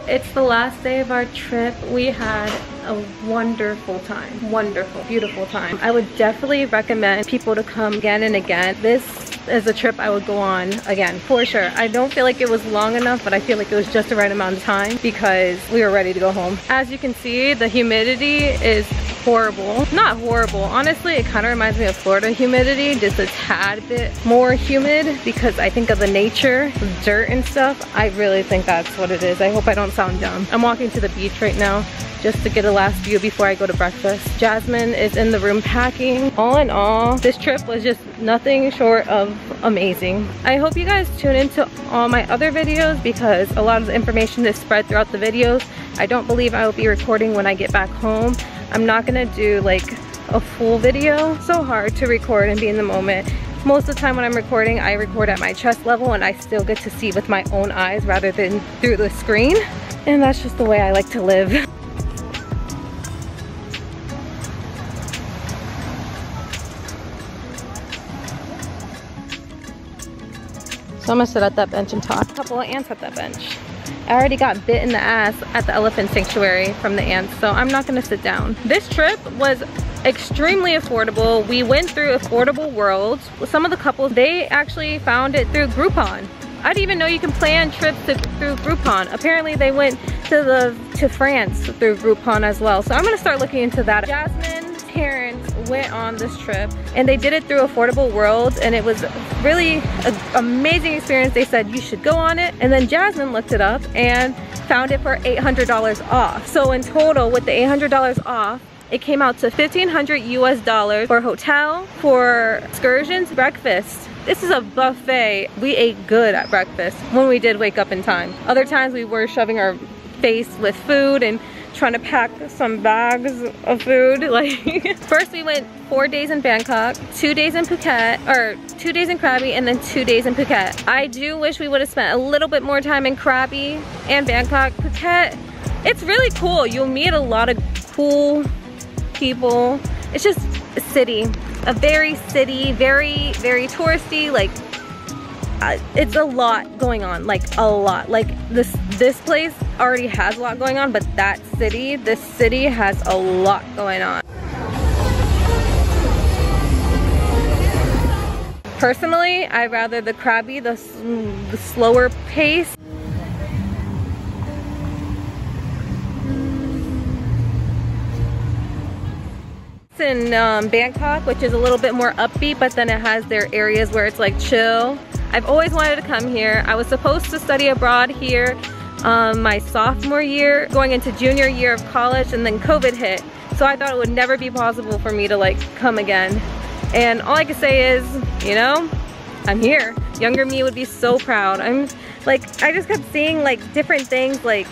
It's the last day of our trip. We had a wonderful time. Wonderful, beautiful time. I would definitely recommend people to come again and again. This is a trip I would go on again, for sure. I don't feel like it was long enough, but I feel like it was just the right amount of time because we were ready to go home. As you can see, the humidity is horrible. Not horrible, honestly, it kind of reminds me of Florida humidity, just a tad bit more humid because I think of the nature, dirt and stuff. I really think that's what it is. I hope I don't sound dumb. I'm walking to the beach right now just to get a last view before I go to breakfast. Jasmine is in the room packing. All in all, this trip was just nothing short of amazing. I hope you guys tune into all my other videos because a lot of the information is spread throughout the videos. I don't believe I will be recording when I get back home. I'm not gonna do like a full video. So hard to record and be in the moment. Most of the time when I'm recording, I record at my chest level and I still get to see with my own eyes rather than through the screen. And that's just the way I like to live. So I'm gonna sit at that bench and talk. A couple of ants at that bench. I already got bit in the ass at the elephant sanctuary from the ants, so I'm not gonna sit down. This trip was extremely affordable. We went through Affordable World. Some of the couples, they actually found it through Groupon. I didn't even know you can plan trips through Groupon. Apparently they went to France through Groupon as well. So I'm gonna start looking into that. Jasmine's parents went on this trip and they did it through Affordable World and it was really an amazing experience. They said you should go on it, and then Jasmine looked it up and found it for $800 off. So in total with the $800 off, it came out to $1,500 US for hotel, for excursions, breakfast. This is a buffet. We ate good at breakfast when we did wake up in time. Other times we were shoving our face with food and trying to pack some bags of food. Like first we went 4 days in Bangkok, 2 days in Phuket, or 2 days in Krabi, and then 2 days in Phuket. I do wish we would have spent a little bit more time in Krabi and Bangkok. Phuket, it's really cool. You'll meet a lot of cool people. It's just a city, a very touristy, like it's a lot going on, like a lot. Like this place already has a lot going on, but this city has a lot going on. Personally, I'd rather the Krabi, the slower pace. In Bangkok, which is a little bit more upbeat, but then it has their areas where it's like chill. I've always wanted to come here. I was supposed to study abroad here my sophomore year, going into junior year of college, and then COVID hit. So I thought it would never be possible for me to like come again. And all I can say is, you know, I'm here. Younger me would be so proud. I'm like, I just kept seeing like different things, like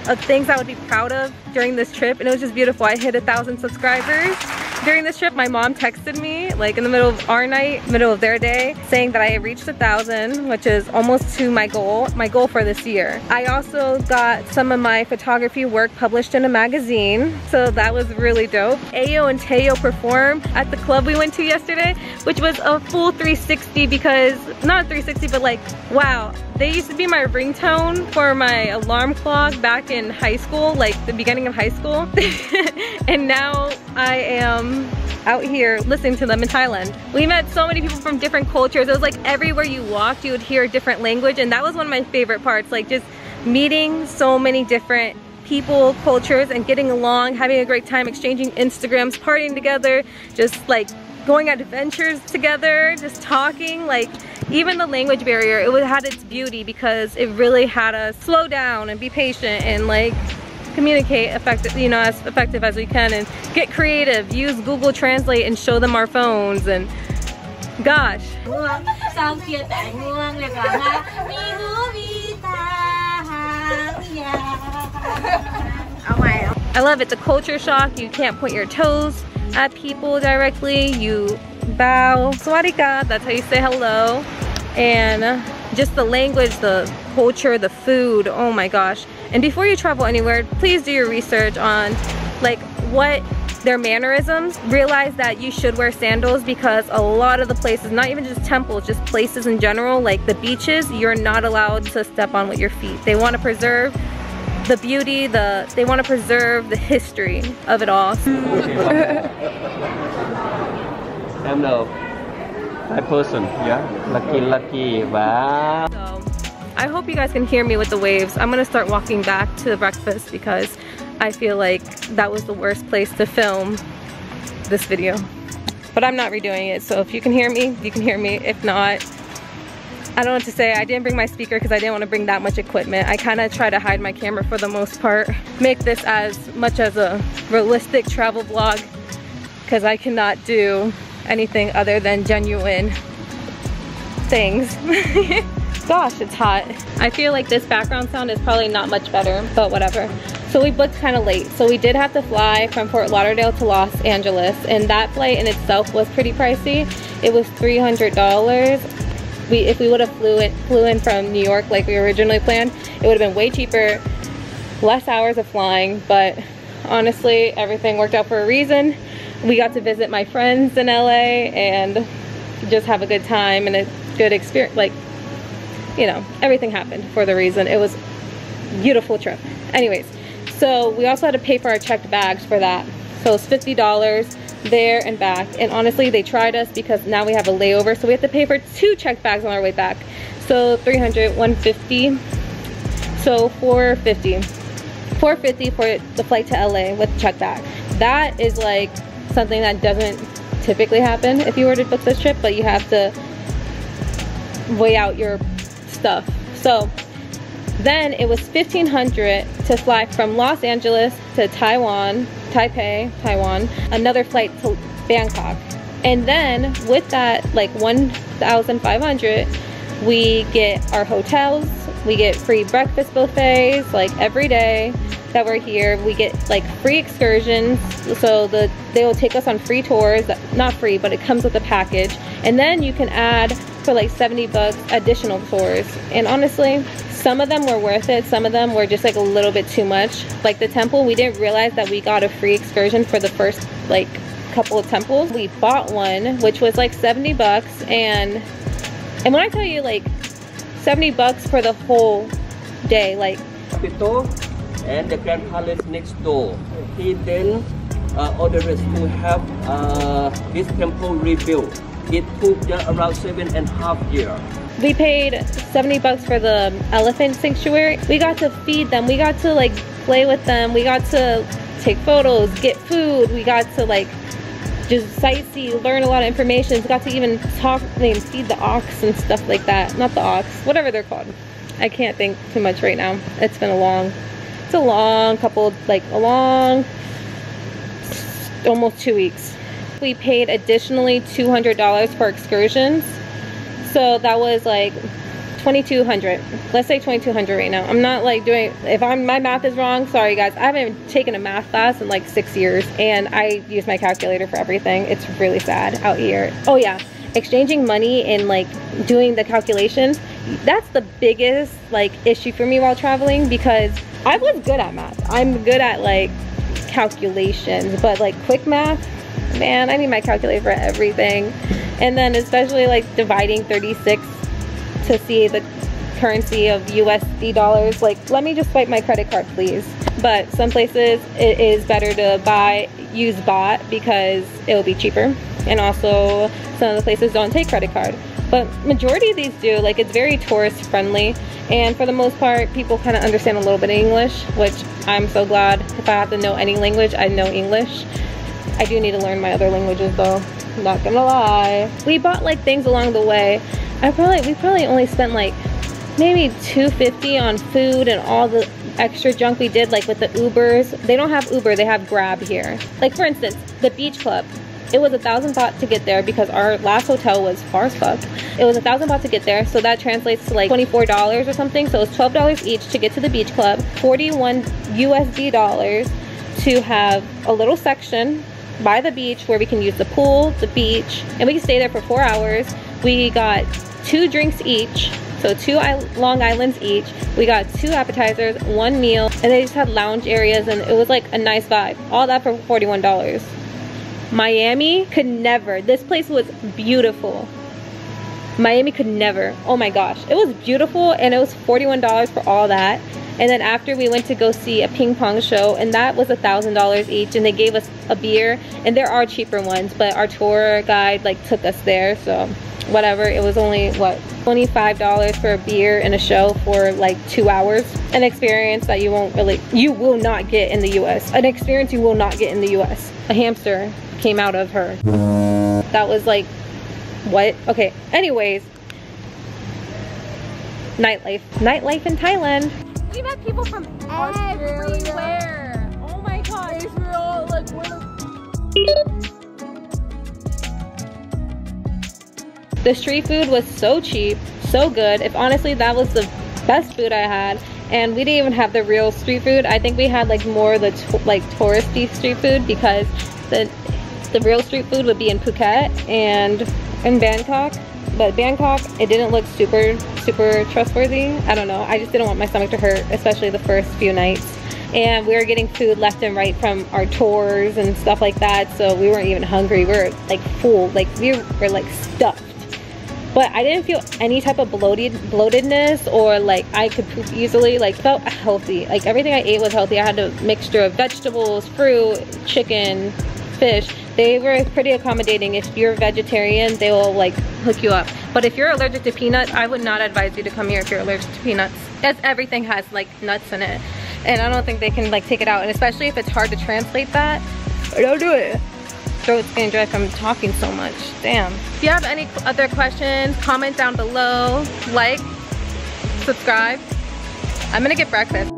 of things I would be proud of during this trip, and it was just beautiful. I hit 1,000 subscribers during this trip. My mom texted me like in the middle of our night, middle of their day, saying that I had reached 1,000, which is almost to my goal for this year. I also got some of my photography work published in a magazine, so that was really dope. Ayo and Teo performed at the club we went to yesterday, which was a full 360 because, not 360, but like, wow. They used to be my ringtone for my alarm clock back in high school, like the beginning of high school. And now I am out here listening to them in Thailand. We met so many people from different cultures. It was like everywhere you walked, you would hear a different language, and that was one of my favorite parts, like just meeting so many different people, cultures, and getting along, having a great time, exchanging Instagrams, partying together, just like going on adventures together, just talking. Like even the language barrier, it had its beauty because it really had us slow down and be patient and like communicate effective, you know, as effective as we can, and get creative, use Google Translate and show them our phones. And gosh, I love it. The culture shock, you can't point your toes at people directly, you bow, sawadika, that's how you say hello. And just the language, the culture, the food, oh my gosh. And before you travel anywhere, please do your research on like what their mannerisms. Realize that you should wear sandals because a lot of the places, not even just temples, just places in general, like the beaches, you're not allowed to step on with your feet. They want to preserve the beauty, they want to preserve the history of it all. I'm no Thai person, yeah. Lucky, wow. So, I hope you guys can hear me with the waves. I'm gonna start walking back to the breakfast because I feel like that was the worst place to film this video. But I'm not redoing it, so if you can hear me, you can hear me. If not, I don't know what to say. I didn't bring my speaker because I didn't want to bring that much equipment. I kind of try to hide my camera for the most part. Make this as much as a realistic travel vlog because I cannot do anything other than genuine things. Gosh, it's hot. I feel like this background sound is probably not much better, but whatever. So we booked kind of late. So we did have to fly from Fort Lauderdale to Los Angeles, and that flight in itself was pretty pricey. It was $300. If we would have flew in from New York like we originally planned, it would have been way cheaper, less hours of flying, but honestly, everything worked out for a reason. We got to visit my friends in LA and just have a good time and a good experience. Like, you know, everything happened for the reason. It was a beautiful trip. Anyways, so we also had to pay for our checked bags for that. So it's $50 there and back. And honestly, they tried us because now we have a layover. So we have to pay for 2 checked bags on our way back. So $300, $150. So $450 for the flight to LA with checked bag. That is like something that doesn't typically happen if you were to book this trip, but you have to weigh out your stuff. So then it was $1,500 to fly from Los Angeles to Taipei, Taiwan, another flight to Bangkok. And then with that, like $1,500, we get our hotels, we get free breakfast buffets like every day that we're here. We get like free excursions, so they will take us on free tours, not free, but it comes with a package. And then you can add for like 70 bucks additional tours. And honestly, some of them were worth it, some of them were just like a little bit too much. Like the temple, we didn't realize that we got a free excursion for the first like couple of temples. We bought one, which was like 70 bucks, and when I tell you like 70 bucks for the whole day, like and the Grand Palace next door. He then ordered us to have this temple rebuilt. It took just around 7.5 years. We paid 70 bucks for the elephant sanctuary. We got to feed them. We got to like play with them. We got to take photos, get food. We got to like just sightsee, learn a lot of information. We got to even feed the ox and stuff like that. Not the ox, whatever they're called. I can't think too much right now. It's been a long almost 2 weeks. We paid additionally $200 for excursions. So that was like $2,200. Let's say $2,200 right now. I'm not like doing, my math is wrong, sorry guys. I haven't taken a math class in like 6 years and I use my calculator for everything. It's really sad out here. Oh yeah, exchanging money and like doing the calculations, that's the biggest like issue for me while traveling, because I was good at math. I'm good at like calculations, but like quick math, man, I need my calculator for everything. And then especially like dividing 36 to see the currency of USD dollars. Like, let me just swipe my credit card, please. But some places it is better to use bot because it will be cheaper. And also some of the places don't take credit card. But majority of these do. Like, it's very tourist friendly. And for the most part, people kind of understand a little bit of English, which I'm so glad. If I have to know any language, I know English. I do need to learn my other languages though, I'm not gonna lie. We bought like things along the way. We probably only spent like maybe $250 on food and all the extra junk we did, like with the Ubers. They don't have Uber, they have Grab here. Like for instance, the beach club. It was 1,000 baht to get there because our last hotel was far as fuck. It was 1,000 baht to get there, so that translates to like $24 or something. So it's $12 each to get to the beach club, 41 USD dollars to have a little section by the beach where we can use the pool, the beach, and we can stay there for 4 hours. We got 2 drinks each, so 2 Long Islands each. We got 2 appetizers, 1 meal, and they just had lounge areas, and it was like a nice vibe. All that for $41. Miami could never. This place was beautiful. Miami could never. Oh my gosh, it was beautiful, and it was $41 for all that. And then after we went to go see a ping pong show, and that was $1,000 each, and they gave us a beer, and there are cheaper ones, but our tour guide like took us there, so whatever. It was only what, $25 for a beer and a show for like 2 hours. An experience that you will not get in the US. An experience you will not get in the US. A hamster came out of her. That was like, what? Okay, anyways, nightlife in Thailand. We met people from everywhere. Oh my god. Israel, like the street food was so cheap, so good. If honestly, that was the best food I had. And we didn't even have the real street food. I think we had like more of the touristy street food, because the real street food would be in Phuket and in Bangkok. But Bangkok, it didn't look super trustworthy. I don't know, I just didn't want my stomach to hurt, especially the first few nights. And we were getting food left and right from our tours and stuff like that, so we weren't even hungry. We were like full, like we were like stuffed. But I didn't feel any type of bloatedness or like I could poop easily. Like, felt healthy. Like everything I ate was healthy. I had a mixture of vegetables, fruit, chicken, fish. They were pretty accommodating. If you're vegetarian, they will like hook you up. But if you're allergic to peanuts, I would not advise you to come here if you're allergic to peanuts, as everything has like nuts in it. And I don't think they can like take it out. And especially if it's hard to translate that, don't do it. Throat's getting dry from talking so much. Damn. If you have any other questions, comment down below. Like, subscribe. I'm gonna get breakfast.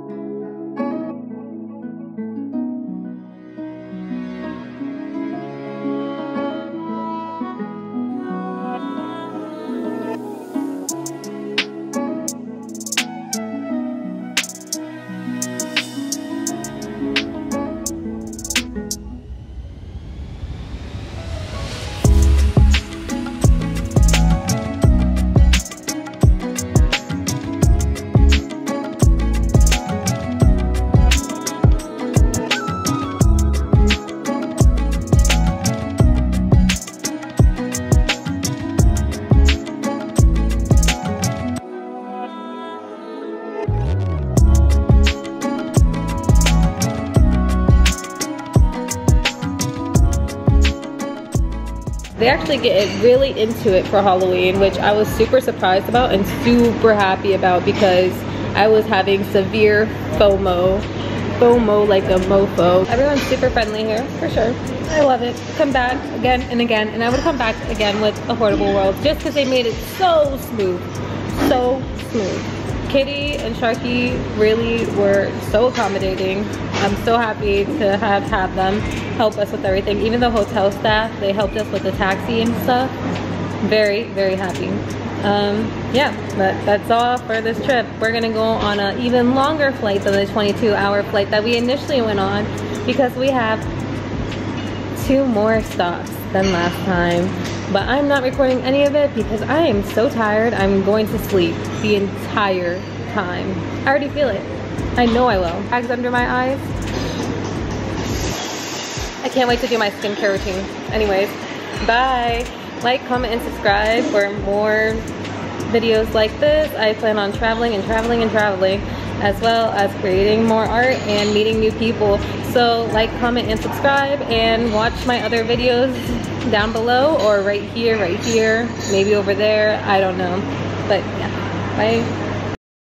They actually get really into it for Halloween, which I was super surprised about and super happy about, because I was having severe FOMO like a mofo. Everyone's super friendly here, for sure. I love it. Come back again and again, and I would come back again with Affordable World, just because they made it so smooth, so smooth. Kitty and Sharky really were so accommodating. I'm so happy to have them help us with everything. Even the hotel staff, they helped us with the taxi and stuff. Very, very happy. Yeah, but that's all for this trip. We're gonna go on an even longer flight than the 22-hour flight that we initially went on, because we have 2 more stops than last time. But I'm not recording any of it because I am so tired. I'm going to sleep the entire time. I already feel it. I know I will. Bags under my eyes. I can't wait to do my skincare routine. Anyways, bye. Like, comment, and subscribe for more videos like this. I plan on traveling and traveling and traveling, as well as creating more art and meeting new people. So like, comment, and subscribe, and watch my other videos down below, or right here, maybe over there, I don't know. But yeah, bye.